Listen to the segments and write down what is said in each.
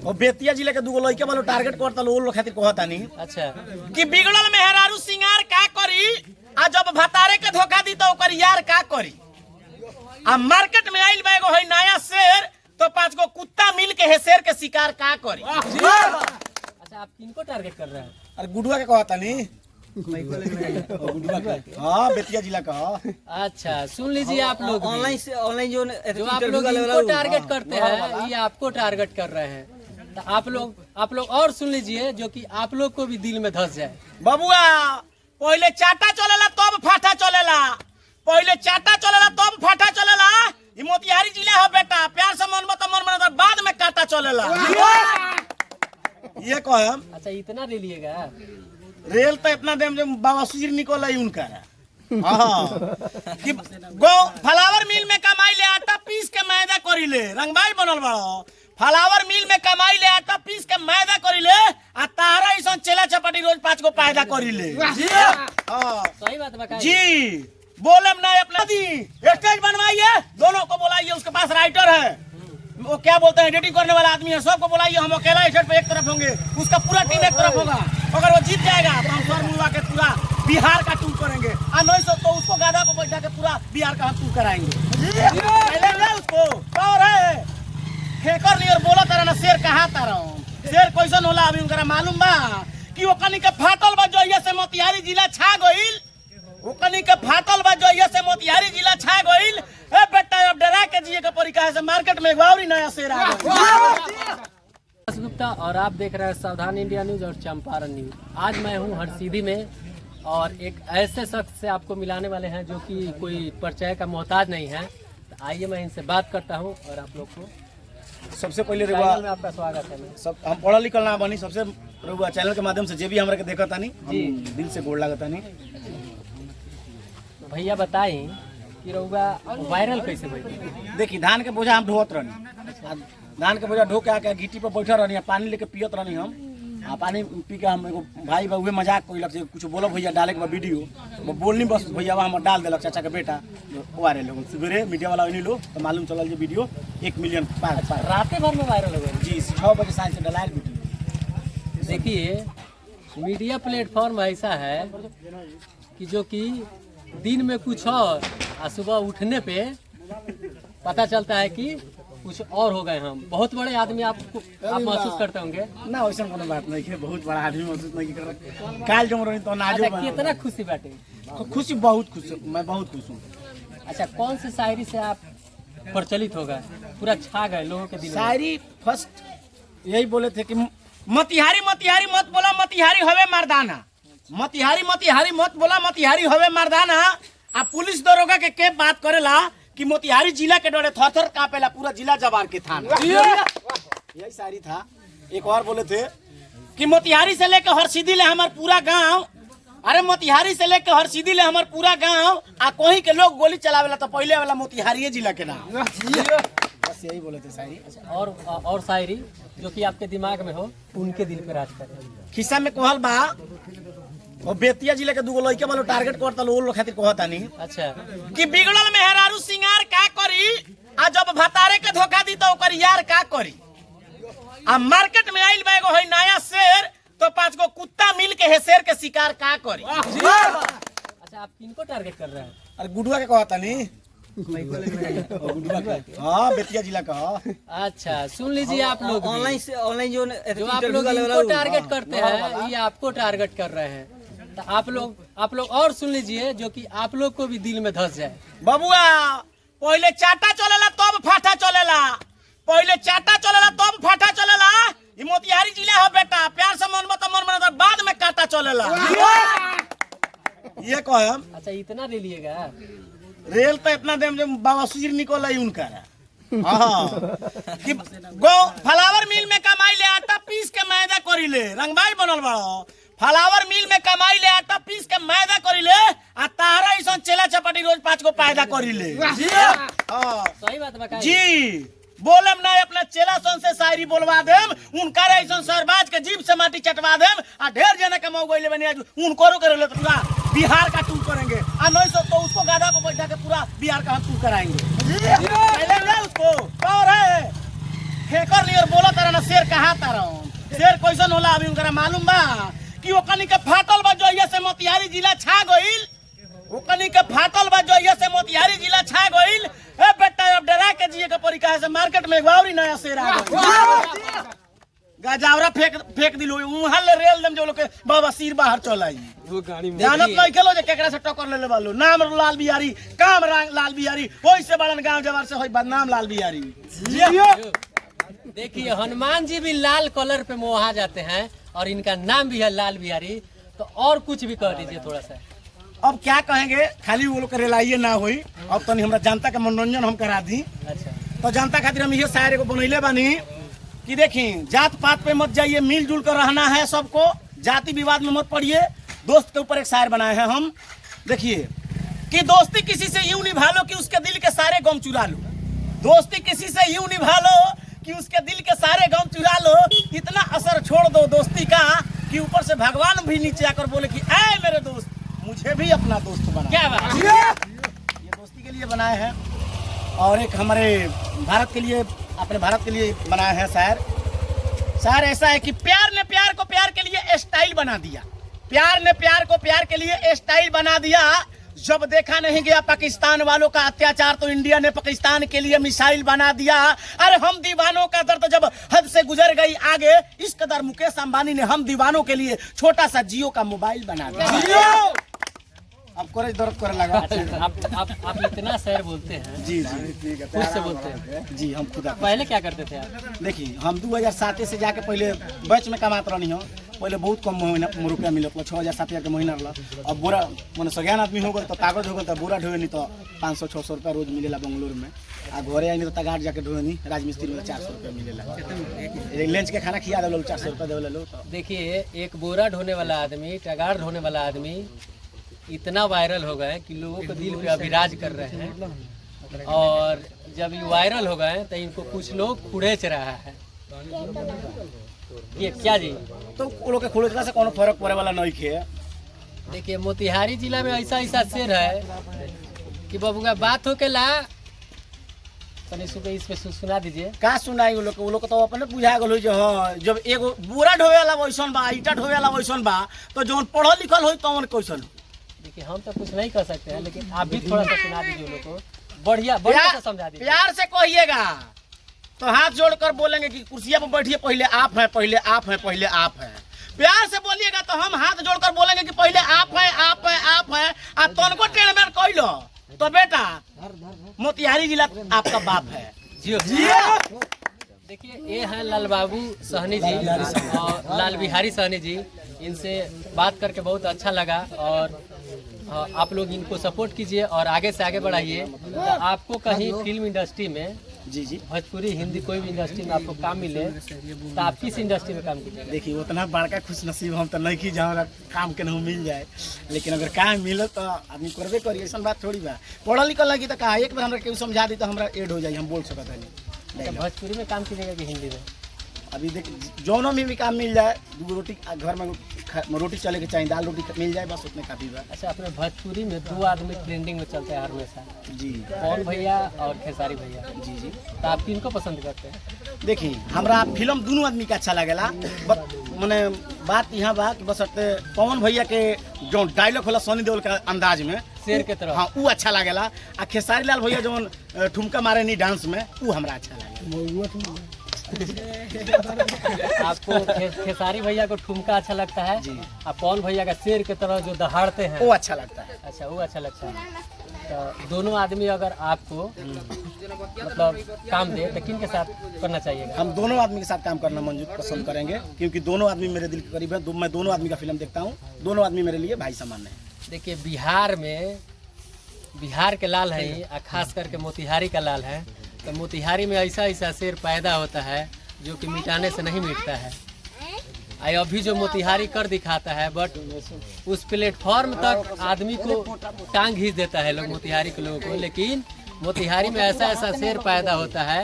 और बेतिया जिले के दूगो लइका वालों टारगेट करता लोग खातिर कहता नहीं। अच्छा कि बिगड़ल मेहरारू सिंगार का करी आ जब भतारे के धोखा दी तो ओकर यार का करी। आ मार्केट में आइल बा एगो है नया शेर तो 5 गो कुत्ता मिल के है शेर के शिकार का करी। अच्छा आप किनको टारगेट कर रहे हैं? अरे गुडुआ के कहता नहीं। गुडुआ का हां बेतिया जिला का। अच्छा सुन लीजिए आप लोग ऑनलाइन जो आप लोग इनको टारगेट करते हैं ये आपको टारगेट कर रहे हैं। तो आप लोग और सुन लीजिए जो कि आप लोग को भी दिल में धस जाए। बबुआ पहले चाटा चलेला तब फाटा चलेला। पहले चाटा चलेला तब फाटा चलेला। ई मोतिहारी जिला हो बेटा। प्यार से मन मत मन मन बाद में काटा चलेला। ये कहम। अच्छा इतना ले लिएगा? रेल तो इतना देम जो बाबा सुजीर निकल आई उनका। हां कि गो फ्लावर मिल में कमाई ले आटा पीस के मैदा करी ले रंगबाई बनल बड़ो। फ्लावर मिल में कमाई ले आटा पीस के मैदा करी ले आ तारा ऐसा चेला चपाटी रोज 5 गो पैदा करी ले। हां सही बात बता जी बोलम ना अपना दी स्टेज बनवाइए दोनों को बुलाइए। उसके पास राइटर है वो क्या बोलते हैं एडिटिंग करने वाला आदमी है सबको बुलाइए। हम अकेला स्टेज पे एक तरफ होंगे उसका पूरा टीम एक तरफ होगा। अगर वो जीत जाएगा तो हम सर मिलवा के पूरा बिहार का टूर करेंगे। और नहीं तो उसको गादा पे बैठा के पूरा बिहार का हम टूर कराएंगे। उसको और है फेकर नहीं और बोला तारा ना शेर कहा तारा शेर कैसन होला अभी उनका मालूम बा कि वो कनी के फाटल बा जो से मोतिहारी जिला छा गइल। वो कनी के फाटल बा जो से मोतिहारी जिला छा गइल। ए बेटा अब डरा के जिए के परिका से मार्केट में गौरी नया शेर आ गइल। गुप्ता और आप देख रहे हैं सावधान इंडिया न्यूज और चंपारण न्यूज। आज मैं हूं हरसीधी में और एक ऐसे शख्स से आपको मिलाने वाले हैं जो कि कोई परिचय का मोहताज नहीं है। तो आइए मैं इनसे बात करता हूं और आप लोग को सबसे पहले चैनल में आपका स्वागत है। सब हम पढ़ा लिखल ना बनी सबसे रउआ चैनल के माध्यम से जे भी हमरा के देखता नहीं हम दिल से गोड़ लागता नहीं। भैया बताई कि रउआ वायरल कैसे भइल? देखी धान के बोझा हम ढोत रहनी। धान के बोझा ढो के आके गिट्टी पर बैठल रहनी पानी लेके पियत रहनी हम। आ पानी पी के हम एगो भाई बा उहे मजाक कोइलक से कुछ बोलो भैया डाले के बा वीडियो वो बोलनी बस भैया हम डाल देलक चाचा के बेटा वारे लोग सवेरे मीडिया वाला नहीं लो तो मालूम चलल जे वीडियो 1 मिलियन पार रात भर में वायरल हो गया जी 6 बजे साँझ से डलायल वीडियो। देखिए मीडिया प्लेटफॉर्म ऐसा है कि जो कि दिन में कुछ और सुबह उठने पे पता चलता है कि कुछ और हो गए। हम बहुत बड़े आदमी आप महसूस करते होंगे ना वैसा कोनो बात नहीं है। बहुत बड़ा आदमी महसूस नहीं कर काल जो रही तो नाजो कितना खुशी बाटे? खुशी बहुत खुश मैं बहुत खुश हूँ। अच्छा कौन सी शायरी से आप प्रचलित हो गए पूरा छा गए लोगों के दिल में? शायरी फर्स्ट यही बोले थे कि मतिहारी मतिहारी मत बोला मतिहारी हवे मर्दाना। मतिहारी मतिहारी मत बोला मतिहारी हवे मर्दाना। आ पुलिस दरोगा के बात करेला कि मोतिहारी जिला के डरे थर-थर कांपेला पूरा जिला जवार के थाना। यही शायरी था। एक और बोले थे कि मोतिहारी से लेकर हरसिद्धि ले हमार पूरा गांव। अरे मोतिहारी से लेकर हरसिद्धि ले हमार पूरा गांव आ कोही के लोग गोली चलावेला तो पहले वाला मोतिहारी जिला के नाम। बस यही बोले थे शायरी। और शायरी जो कि आपके दिमाग में हो उनके दिल पे राज करे। खिस्सा में कहल बा और बेतिया जिले के दूगो लइका वालों टारगेट करता लोग खातिर कहता नहीं। अच्छा कि बिगड़ल मेहरारू सिंगार का करी आ जब भतारे के धोखा दी तो ओकर यार का करी। आ मार्केट में आइल बा एगो है नया शेर तो 5 गो कुत्ता मिल के है शेर के शिकार का करी। अच्छा आप किनको टारगेट कर रहे हैं? अरे गुडुआ के कहता नहीं। गुडुआ का हां बेतिया जिला का। अच्छा सुन लीजिए आप लोग ऑनलाइन जो आप लोग इनको टारगेट करते हैं ये आपको टारगेट कर रहे हैं। तो आप लोग और सुन लीजिए जो कि आप लोग को भी दिल में धस जाए। बबुआ पहले चाटा चलेला तब फाटा चलेला। पहले चाटा चलेला तब फाटा चलेला। ई मोतिहारी जिला हो बेटा। प्यार से मन मत मन मन बाद में काटा चलेला। ये कहम। अच्छा इतना ले लिएगा? रेल तो इतना देम जो बाबा सुजीर निकल आई उनका। हां कि गो फ्लावर मिल में कमाई ले आटा पीस के मैदा करी ले रंगबाई बनल बड़ो। फ्लावर मिल में कमाई ले आटा पीस के मैदा करी ले आ तारा ऐसा चेला चपाटी रोज 5 गो पैदा करी ले। हां सही बात बता जी बोलम ना अपना चेला सन से शायरी बोलवा देम उनका ऐसा सरबाज के जीभ से माटी चटवा देम आ ढेर जना के मऊ गइले बनी आज उनको करे तो पूरा बिहार का टूर करेंगे। आ नहीं तो उसको गादा पे बैठा के पूरा बिहार का हम टूर कराएंगे। उसको और है फेकर नहीं और बोला तारा ना शेर कहा तारा शेर कैसन होला अभी उनका मालूम बा कि ओकनी के फाटल बा जोइया से मोतिहारी जिला छा गइल ओकनी के फाटल बा जोइया से मोतिहारी जिला छा गइल ए बेटा अब डरा के जिए के परिका से मार्केट में एगवारी नया शेर आ गइल गजावरा फेंक दिलो उहाँ ले रेल दम जो लोग के बाबा सिर बाहर चल आई वो गाड़ी में जानत नहीं खेलो जे केकरा से टक्कर ले बालो नाम लाल बिहारी काम लाल बिहारी ओई से बड़न गांव जवार से होई बदनाम लाल बिहारी देखिए हनुमान जी भी लाल कलर पे मोहा जाते हैं और इनका नाम भी है लाल बिहारी। तो और कुछ भी कह दीजिए थोड़ा सा। अब क्या कहेंगे खाली वो लोग के रेलाइए ना होई अब तनी हमरा जनता के मनोरंजन हम करा दी। अच्छा तो जनता खातिर हम ये शायर को बनैले बानी कि देखिए जात पात पे मत जाइए मिलजुल कर रहना है सबको जाति विवाद में मत पड़िए। दोस्त के ऊपर एक शायर बनाए हैं हम देखिए कि दोस्ती किसी से यूं निभा लो कि उसके दिल के सारे गम चुरा लो। दोस्ती किसी से यूं निभा लो कि उसके दिल के सारे गम चुरा लो। इतना असर छोड़ दो दोस्ती का कि ऊपर से भगवान भी नीचे आकर बोले कि ऐ मेरे दोस्त मुझे भी अपना दोस्त बना। क्या बात ये दोस्ती के लिए बनाए हैं और एक हमारे भारत के लिए अपने भारत के लिए बनाए हैं शायर ऐसा है कि प्यार ने प्यार को प्यार के लिए स्टाइल बना दिया। प्यार ने प्यार को प्यार के लिए स्टाइल बना दिया। जब देखा नहीं गया पाकिस्तान वालों का अत्याचार तो इंडिया ने पाकिस्तान के लिए मिसाइल बना दिया। अरे हम दीवानों का दर्द जब हद से गुजर गई आगे इस कदर मुकेश अंबानी ने हम दीवानों के लिए छोटा सा जियो का मोबाइल बना दिया। अब कोरेज दर्द करे लगा। आप इतना शेर बोलते हैं। जी जी खुद से बोलते हैं। जी हम खुद पहले क्या करते थे आप? देखिए हम 2007 से जाके पहले बैच में कमात रही हूँ। पहले बहुत कम महीना रुपया मिलत 6,000-7,000 के महीना रहा। अब बोरा मैंने सज्ञान आदमी हो गए तो कागज हो गए तो बोरा ढोए नहीं तो 500-600 रुपया रोज मिलेला बंगलोर में। आ घरे आई नहीं तो तगाड़ जाके ढोए नहीं राजमिस्त्री में 400 रुपया मिलेला। लंच के खाना खिया दे 400 रुपया दे लो। देखिए एक बोरा ढोने वाला आदमी टगार ढोने वाला आदमी इतना वायरल हो गए कि लोगों के दिल पे अभिराज कर रहे हैं। और जब ये वायरल हो गए तो इनको कुछ लोग खुड़ेच रहा है। ये क्या जी? तो वो लोग के खुड़ेचला से कोनो फर्क पड़े वाला नहीं है। देखिए मोतिहारी जिला में ऐसा शेर है कि बबुआ बात हो के ला तनी सुबह इस पे सुना दीजिए। का सुनाई वो लोग तो अपने बुझा गल जो हाँ जब एगो बोरा ढोए वाला वैसन बा ईटा ढोए वाला वैसन बा तो जो पढ़ल लिखल हो तो कैसन। देखिए हम तो कुछ नहीं कर सकते हैं लेकिन आप भी थोड़ा सा सुना दीजिए लोग को। बढ़िया से समझा दीजिए। प्यार से कहिएगा तो हाथ जोड़कर बोलेंगे कि कुर्सिया पर बैठिए पहले आप है पहले आप है पहले आप है। प्यार से बोलिएगा तो हम हाथ जोड़कर बोलेंगे कि पहले आप है आप है आप है। आ तनको टेढ़ मेढ़ कह लो तो बेटा मोतिहारी जिला आपका बाप है। देखिए ये हैं लाल बाबू सहनी जी और लाल बिहारी सहनी जी। इनसे बात करके बहुत अच्छा लगा और आप लोग इनको सपोर्ट कीजिए और आगे से आगे बढ़ाइए। तो आपको कहीं फिल्म इंडस्ट्री में जी भोजपुरी हिंदी कोई भी इंडस्ट्री में आपको काम मिले तो आप किस इंडस्ट्री में काम कीजिएगा? देखिए उतना बड़का खुश नसीब हम तो नहीं की जहाँ काम के नहीं मिल जाए लेकिन अगर काम मिले तो आदमी करबे करिए। ऐसा बात थोड़ी बा पढ़ल लिखल लगी तो कहा एक बार हमरा केहू समझा दी तो हमरा एड हो जाए हम बोल सकते नहीं। भोजपुरी में काम कीजिएगा कि हिंदी में? अभी देख जौनों में भी काम मिल जाए 2 रोटी घर में रोटी चले के चाहिए दाल रोटी मिल जाए बस उतने काफी बा। अच्छा अपने भोजपुरी में 2 आदमी ट्रेंडिंग में चलते हैं हमेशा जी पवन भैया और खेसारी भैया। जी जी तो आप किनको पसंद करते हैं? देखिए हमरा फिल्म दोनों आदमी का अच्छा लगेला मैंने बात यहाँ बा कि बस पवन भैया के जो डायलॉग होला सनी देओल के अंदाज में शेर के तरह हाँ वो अच्छा लगेला। आ खेसारी लाल भैया जो ठुमका मारे नहीं डांस में वो हमरा अच्छा लगेला। आपको खेसारी भैया को ठुमका अच्छा लगता है जी। और पवन भैया का शेर की तरह जो दहाड़ते हैं वो अच्छा लगता है। अच्छा वो अच्छा लगता है। तो दोनों आदमी अगर आपको मतलब काम दे तो किन के साथ करना चाहिए? हम दोनों आदमी के साथ काम करना मंजूर पसंद करेंगे क्योंकि दोनों आदमी मेरे दिल के करीब है। मैं दोनों आदमी का फिल्म देखता हूँ। दोनों आदमी मेरे लिए भाई समान है। देखिए बिहार के लाल है और खास करके मोतिहारी का लाल है। तो मोतिहारी में ऐसा शेर पैदा होता है जो कि मिटाने से नहीं मिटता है। अभी जो मोतिहारी कर दिखाता है बट उस प्लेटफॉर्म तक आदमी को टांग घींच देता है लोग मोतिहारी के लोगों को। लेकिन मोतिहारी में ऐसा शेर पैदा होता है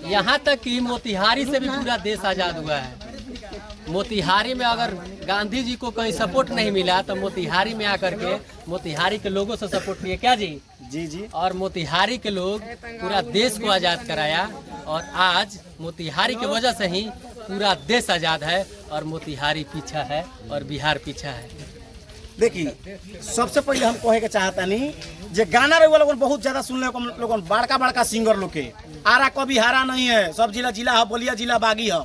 यहाँ तक कि मोतिहारी से भी पूरा देश आज़ाद हुआ है। मोतिहारी में अगर गांधी जी को कहीं सपोर्ट नहीं मिला तो मोतिहारी में आकर के मोतिहारी के लोगों से सपोर्ट लिए क्या जी? जी जी। और मोतिहारी के लोग पूरा देश को आज़ाद कराया और आज मोतिहारी की वजह से ही पूरा देश आज़ाद है और मोतिहारी पीछा है और बिहार पीछा है। देखिए सबसे पहले हम कहे के चाहता नहीं जे गाना रहे लोगन बहुत ज्यादा सुनने को लोगन बड़का बड़का सिंगर लोग के आरा कभी हारा नहीं है। सब जिला जिला है, बलिया जिला बागी है।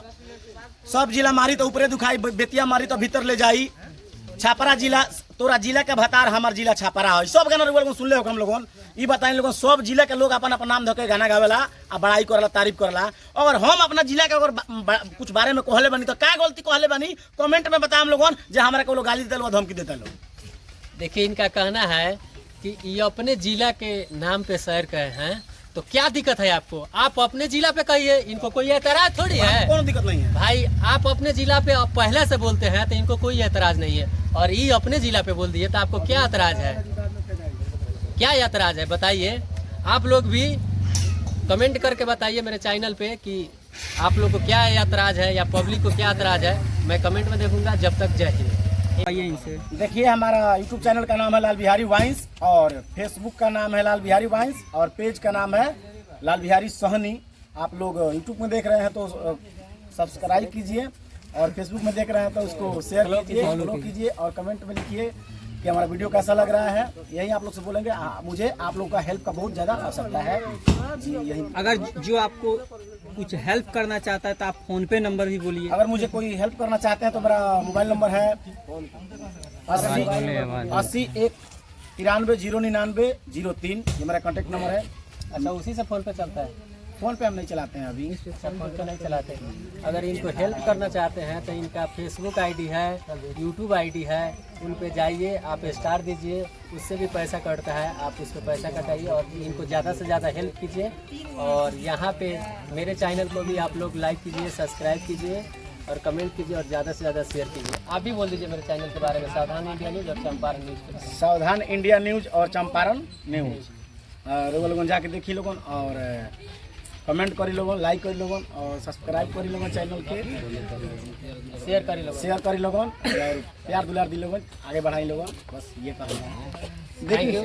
सब जिला मारी तो ऊपरे दुखाई, बेतिया मारी तो भीतर ले जाई। छापरा जिला तोरा जिला के भतार हमार जिला छापरा है। सब गाना लोगन सुन ले हम लोगन ई बताएं लोगन सब जिला के लोग अपन अपन नाम धके गाना गावेला आ बड़ाई करला तारीफ करला। अगर हम अपना जिला के अगर कुछ बारे में कहले बनी तो क्या गलती कहले बनी कमेंट में बताएं हम लोगन जे हमरा के लोग गाली देता लोग धमकी देता लोग। देखिए इनका कहना है कि ये अपने जिला के नाम पे शहर कहे हैं, तो क्या दिक्कत है आपको? आप अपने जिला पे कहिए, इनको कोई एतराज थोड़ी है। कोई दिक्कत नहीं है भाई, आप अपने जिला पे पहले से बोलते हैं तो इनको कोई एतराज नहीं है, और ये अपने जिला पे बोल दिए तो आपको क्या एतराज है? क्या एतराज है बताइए। आप लोग भी कमेंट करके बताइए मेरे चैनल पे कि आप लोग को क्या एतराज है या पब्लिक को क्या एतराज है। मैं कमेंट में देखूंगा। जब तक जय हिंद। देखिए हमारा यूट्यूब चैनल का नाम है लाल बिहारी वाइन्स और फेसबुक का नाम है लाल बिहारी वाइन्स और पेज का नाम है लाल बिहारी सहनी। आप लोग यूट्यूब में देख रहे हैं तो सब्सक्राइब कीजिए और फेसबुक में देख रहे हैं तो उसको शेयर कीजिए, फॉलो कीजिए और कमेंट में लिखिए कि हमारा वीडियो कैसा लग रहा है। यही आप लोग से बोलेंगे। मुझे आप लोग का हेल्प का बहुत ज़्यादा आवश्यकता है जी। यही अगर जो आपको कुछ हेल्प करना चाहता है तो आप फोन पे नंबर भी बोलिए। अगर मुझे कोई हेल्प करना चाहते हैं तो मेरा मोबाइल नंबर है 80 ये मेरा कॉन्टेक्ट नंबर है। अच्छा, उसी से फोन पे चलता है? फ़ोन पे हम नहीं चलाते हैं अभी। फोन पे नहीं चलाते। अगर इनको हेल्प करना चाहते हैं तो इनका फेसबुक आईडी है, यूट्यूब आईडी है, उन पे जाइए, आप स्टार दीजिए, उससे भी पैसा कटता है। आप उस पर पैसा कटाइए और इनको ज़्यादा से ज़्यादा हेल्प कीजिए। और यहाँ पे मेरे चैनल को भी आप लोग लाइक कीजिए, सब्सक्राइब कीजिए और कमेंट कीजिए और ज़्यादा से ज़्यादा शेयर कीजिए। आप भी बोल दीजिए मेरे चैनल के बारे में, सावधान इंडिया न्यूज़ और चंपारण न्यूज़। सावधान इंडिया न्यूज़ और चंपारण न्यूज़ लोगन जाके देखी लोगन और कमेंट करी लोगन, लाइक करी लोगन और सब्सक्राइब करी लोगन चैनल के, शेयर करी लोगन और प्यार दुलार दी लोगन, आगे बढ़ाई लोगन। बस ये कहना है। Thank you.